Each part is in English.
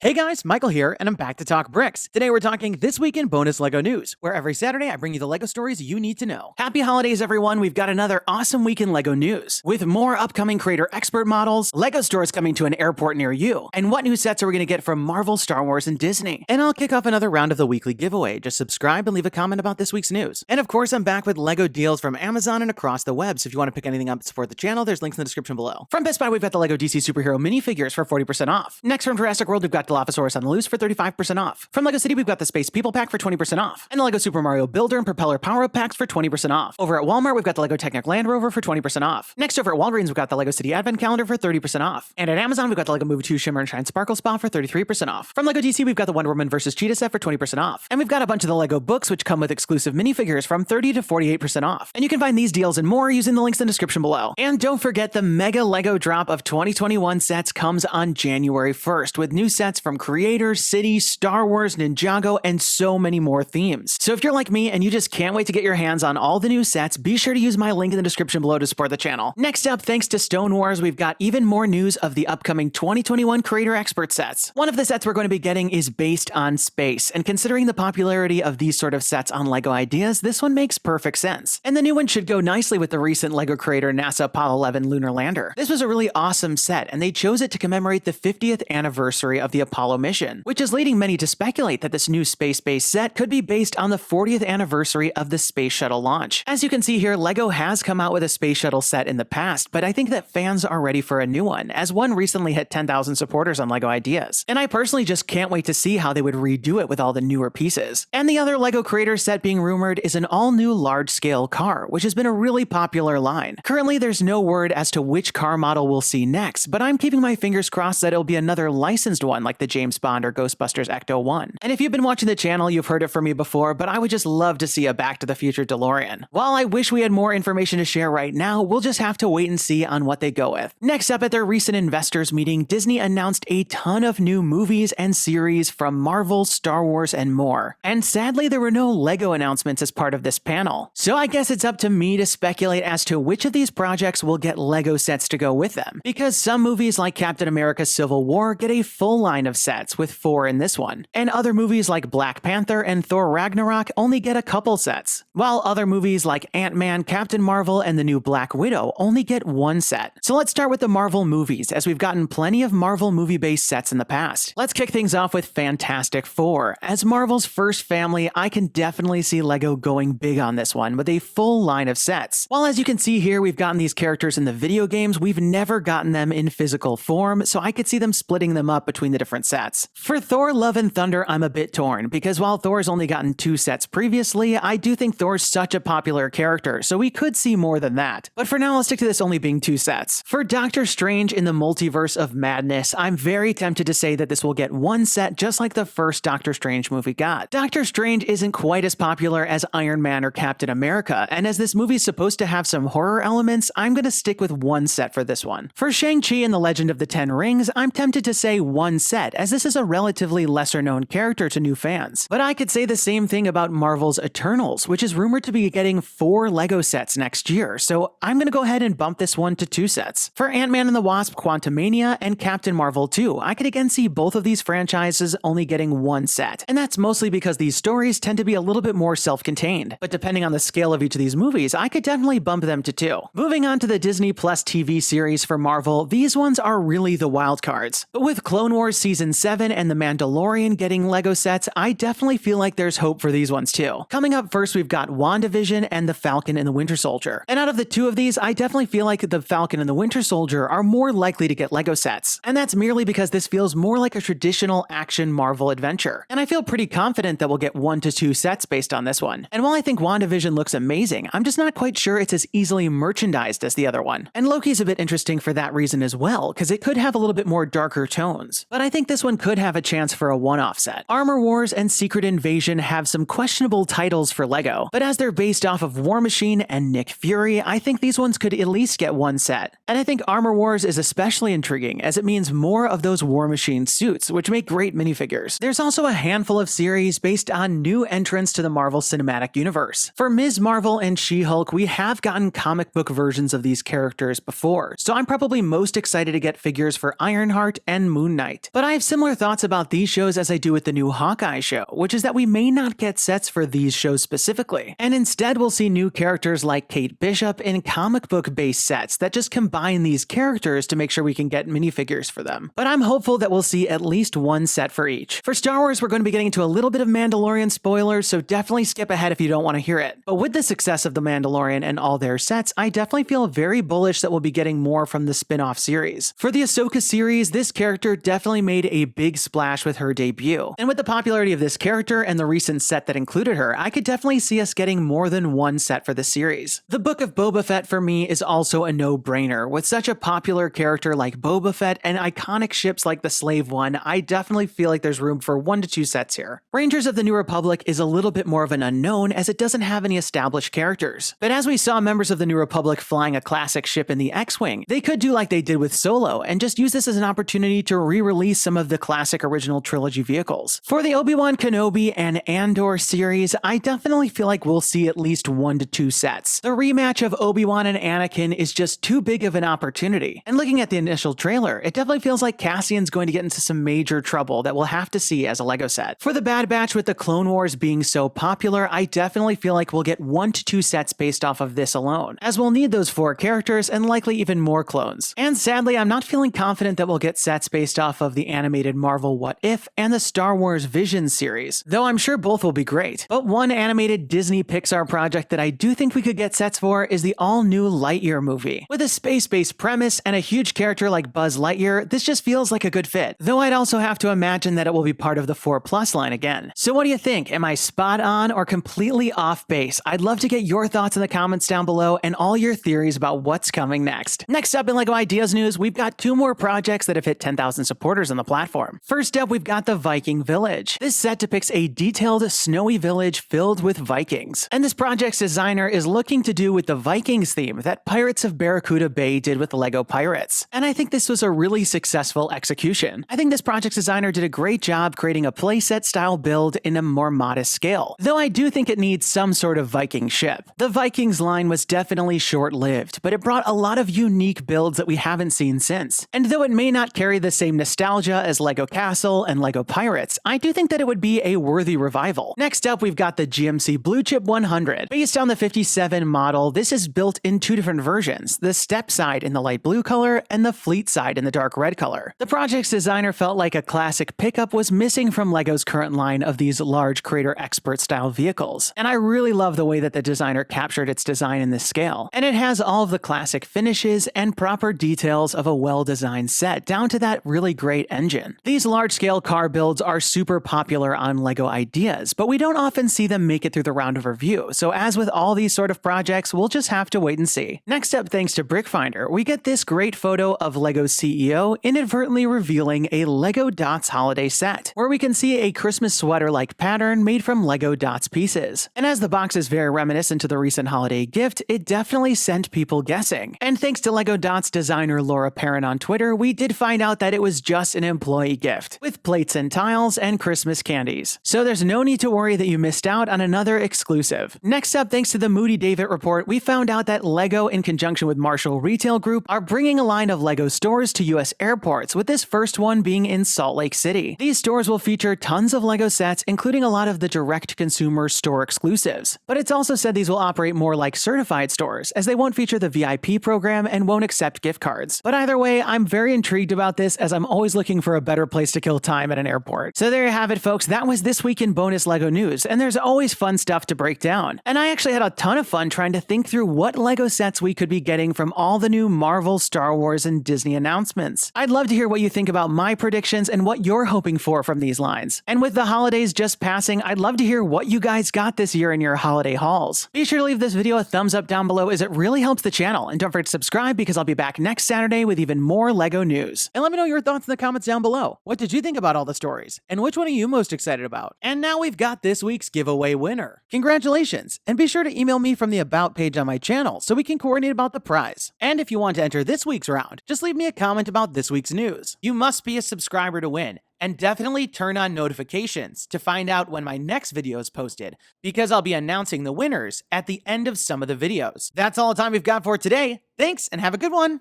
Hey guys, Michael here, and I'm back to talk bricks. Today we're talking This Week in Bonus LEGO News, where every Saturday I bring you the LEGO stories you need to know. Happy holidays everyone, we've got another awesome week in LEGO News. With more upcoming creator expert models, LEGO stores coming to an airport near you, and what new sets are we going to get from Marvel, Star Wars, and Disney. And I'll kick off another round of the weekly giveaway, just subscribe and leave a comment about this week's news. And of course I'm back with LEGO deals from Amazon and across the web, so if you want to pick anything up to support the channel, there's links in the description below. From Best Buy we've got the LEGO DC Superhero minifigures for 40% off. Next from Jurassic World we've got Dilophosaurus on the loose for 35% off. From LEGO City, we've got the Space People Pack for 20% off. And the LEGO Super Mario Builder and Propeller Power-Up Packs for 20% off. Over at Walmart, we've got the LEGO Technic Land Rover for 20% off. Next over at Walgreens, we've got the LEGO City Advent Calendar for 30% off. And at Amazon, we've got the LEGO Movie 2 Shimmer and Shine Sparkle Spa for 33% off. From LEGO DC, we've got the Wonder Woman vs. Cheetah set for 20% off. And we've got a bunch of the LEGO books, which come with exclusive minifigures from 30 to 48% off. And you can find these deals and more using the links in the description below. And don't forget, the mega LEGO drop of 2021 sets comes on January 1st, with new sets from creators, cities, Star Wars, Ninjago, and so many more themes. So if you're like me and you just can't wait to get your hands on all the new sets, be sure to use my link in the description below to support the channel. Next up, thanks to Stone Wars, we've got even more news of the upcoming 2021 Creator Expert sets. One of the sets we're going to be getting is based on space, and considering the popularity of these sort of sets on LEGO Ideas, this one makes perfect sense. And the new one should go nicely with the recent LEGO Creator NASA Apollo 11 lunar lander. This was a really awesome set, and they chose it to commemorate the 50th anniversary of the Apollo mission, which is leading many to speculate that this new space-based set could be based on the 40th anniversary of the Space Shuttle launch. As you can see here, LEGO has come out with a Space Shuttle set in the past, but I think that fans are ready for a new one, as one recently hit 10,000 supporters on LEGO Ideas. And I personally just can't wait to see how they would redo it with all the newer pieces. And the other LEGO Creator set being rumored is an all-new large-scale car, which has been a really popular line. Currently, there's no word as to which car model we'll see next, but I'm keeping my fingers crossed that it'll be another licensed one like the James Bond or Ghostbusters Ecto 1. And if you've been watching the channel, you've heard it from me before, but I would just love to see a Back to the Future DeLorean. While I wish we had more information to share right now, we'll just have to wait and see on what they go with. Next up, at their recent investors meeting, Disney announced a ton of new movies and series from Marvel, Star Wars, and more. And sadly, there were no LEGO announcements as part of this panel. So I guess it's up to me to speculate as to which of these projects will get LEGO sets to go with them. Because some movies like Captain America Civil War get a full line of sets, with 4 in this one. And other movies like Black Panther and Thor Ragnarok only get a couple sets, while other movies like Antman, Captain Marvel, and the new Black Widow only get 1 set. So let's start with the Marvel movies, as we've gotten plenty of Marvel movie-based sets in the past. Let's kick things off with Fantastic Four. As Marvel's first family, I can definitely see LEGO going big on this one with a full line of sets. While as you can see here, we've gotten these characters in the video games, we've never gotten them in physical form, so I could see them splitting them up between the different sets. For Thor Love and Thunder, I'm a bit torn, because while Thor's only gotten 2 sets previously, I do think Thor's such a popular character, so we could see more than that. But for now, I'll stick to this only being 2 sets. For Doctor Strange in the Multiverse of Madness, I'm very tempted to say that this will get 1 set just like the first Doctor Strange movie got. Doctor Strange isn't quite as popular as Iron Man or Captain America, and as this movie's supposed to have some horror elements, I'm gonna stick with 1 set for this one. For Shang-Chi and the Legend of the Ten Rings, I'm tempted to say 1 set, as this is a relatively lesser known character to new fans. But I could say the same thing about Marvel's Eternals, which is rumored to be getting 4 LEGO sets next year, so I'm gonna go ahead and bump this one to 2 sets. For Ant-Man and the Wasp, Quantumania, and Captain Marvel 2, I could again see both of these franchises only getting 1 set, and that's mostly because these stories tend to be a little bit more self-contained, but depending on the scale of each of these movies, I could definitely bump them to 2. Moving on to the Disney Plus TV series for Marvel, these ones are really the wild cards. But with Clone Wars Season 7 and The Mandalorian getting LEGO sets, I definitely feel like there's hope for these ones too. Coming up first, we've got Wandavision and the Falcon and the Winter Soldier. And out of the 2 of these, I definitely feel like the Falcon and the Winter Soldier are more likely to get LEGO sets. And that's merely because this feels more like a traditional action Marvel adventure. And I feel pretty confident that we'll get 1 to 2 sets based on this one. And while I think WandaVision looks amazing, I'm just not quite sure it's as easily merchandised as the other one. And Loki's a bit interesting for that reason as well, because it could have a little bit more darker tones. But I think this one could have a chance for a one-off set. Armor Wars and Secret Invasion have some questionable titles for LEGO, but as they're based off of War Machine and Nick Fury, I think these ones could at least get 1 set. And I think Armor Wars is especially intriguing, as it means more of those War Machine suits, which make great minifigures. There's also a handful of series based on new entrants to the Marvel Cinematic Universe. For Ms. Marvel and She-Hulk, we have gotten comic book versions of these characters before, so I'm probably most excited to get figures for Ironheart and Moon Knight. But I have similar thoughts about these shows as I do with the new Hawkeye show, which is that we may not get sets for these shows specifically, and instead we'll see new characters like Kate Bishop in comic book-based sets that just combine these characters to make sure we can get minifigures for them. But I'm hopeful that we'll see at least one set for each. For Star Wars, we're going to be getting into a little bit of Mandalorian spoilers, so definitely skip ahead if you don't want to hear it. But with the success of The Mandalorian and all their sets, I definitely feel very bullish that we'll be getting more from the spin-off series. For the Ahsoka series, this character definitely made a big splash with her debut. And with the popularity of this character and the recent set that included her, I could definitely see us getting more than one set for the series. The Book of Boba Fett for me is also a no-brainer. With such a popular character like Boba Fett and iconic ships like the Slave One, I definitely feel like there's room for 1 to 2 sets here. Rangers of the New Republic is a little bit more of an unknown as it doesn't have any established characters. But as we saw members of the New Republic flying a classic ship in the X-Wing, they could do like they did with Solo and just use this as an opportunity to re-release some of the classic original trilogy vehicles. For the Obiwan Kenobi and Andor series, I definitely feel like we'll see at least 1 to 2 sets. The rematch of Obi-Wan and Anakin is just too big of an opportunity. And looking at the initial trailer, it definitely feels like Cassian's going to get into some major trouble that we'll have to see as a LEGO set. For the Bad Batch, with the Clone Wars being so popular, I definitely feel like we'll get 1 to 2 sets based off of this alone, as we'll need those 4 characters and likely even more clones. And sadly, I'm not feeling confident that we'll get sets based off of the animated Marvel What If and the Star Wars Vision series, though I'm sure both will be great. But one animated Disney Pixar project that I do think we could get sets for is the all-new Lightyear movie. With a space-based premise and a huge character like Buzz Lightyear, this just feels like a good fit, though I'd also have to imagine that it will be part of the 4+ line again. So what do you think? Am I spot on or completely off base? I'd love to get your thoughts in the comments down below and all your theories about what's coming next. Next up in LEGO Ideas news, we've got 2 more projects that have hit 10,000 supporters on the platform. First up, we've got the Viking Village. This set depicts a detailed, snowy village filled with Vikings. And this project's designer is looking to do with the Vikings theme that Pirates of Barracuda Bay did with the LEGO Pirates. And I think this was a really successful execution. I think this project's designer did a great job creating a playset style build in a more modest scale, though I do think it needs some sort of Viking ship. The Vikings line was definitely short-lived, but it brought a lot of unique builds that we haven't seen since. And though it may not carry the same nostalgia as LEGO Castle and LEGO Pirates, I do think that it would be a worthy revival. Next up, we've got the GMC Blue Chip 100. Based on the 57 model, this is built in 2 different versions, the step side in the light blue color and the fleet side in the dark red color. The project's designer felt like a classic pickup was missing from LEGO's current line of these large Creator Expert style vehicles, and I really love the way that the designer captured its design in this scale. And it has all of the classic finishes and proper details of a well-designed set, down to that really great engine. These large-scale car builds are super popular on LEGO Ideas, but we don't often see them make it through the round of review, so as with all these sort of projects, we'll just have to wait and see. Next up, thanks to BrickFinder, we get this great photo of LEGO's CEO inadvertently revealing a LEGO Dots holiday set, where we can see a Christmas sweater-like pattern made from LEGO Dots pieces. And as the box is very reminiscent to the recent holiday gift, it definitely sent people guessing. And thanks to LEGO Dots designer Laura Perrin on Twitter, we did find out that it was just an employee gift, with plates and tiles and Christmas candies. So there's no need to worry that you missed out on another exclusive. Next up, thanks to the Moody David report, we found out that LEGO, in conjunction with Marshall Retail Group, are bringing a line of LEGO stores to US airports, with this first one being in Salt Lake City. These stores will feature tons of LEGO sets, including a lot of the direct-to-consumer store exclusives. But it's also said these will operate more like certified stores, as they won't feature the VIP program and won't accept gift cards. But either way, I'm very intrigued about this, as I'm always looking for a better place to kill time at an airport. So there you have it, folks. That was this week in bonus LEGO news, and there's always fun stuff to break down. And I actually had a ton of fun trying to think through what LEGO sets we could be getting from all the new Marvel, Star Wars, and Disney announcements. I'd love to hear what you think about my predictions and what you're hoping for from these lines. And with the holidays just passing, I'd love to hear what you guys got this year in your holiday hauls. Be sure to leave this video a thumbs up down below, as it really helps the channel, and don't forget to subscribe, because I'll be back next Saturday with even more LEGO news. And let me know your thoughts in the comments down below. What did you think about all the stories? And which one are you most excited about? And now we've got this week's giveaway winner. Congratulations! And be sure to email me from the About page on my channel so we can coordinate about the prize. And if you want to enter this week's round, just leave me a comment about this week's news. You must be a subscriber to win. And definitely turn on notifications to find out when my next video is posted, because I'll be announcing the winners at the end of some of the videos. That's all the time we've got for today. Thanks, and have a good one.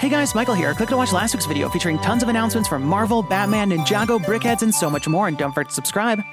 Hey guys, Michael here. Click to watch last week's video featuring tons of announcements from Marvel, Batman, Ninjago, Brickheads, and so much more, and don't forget to subscribe.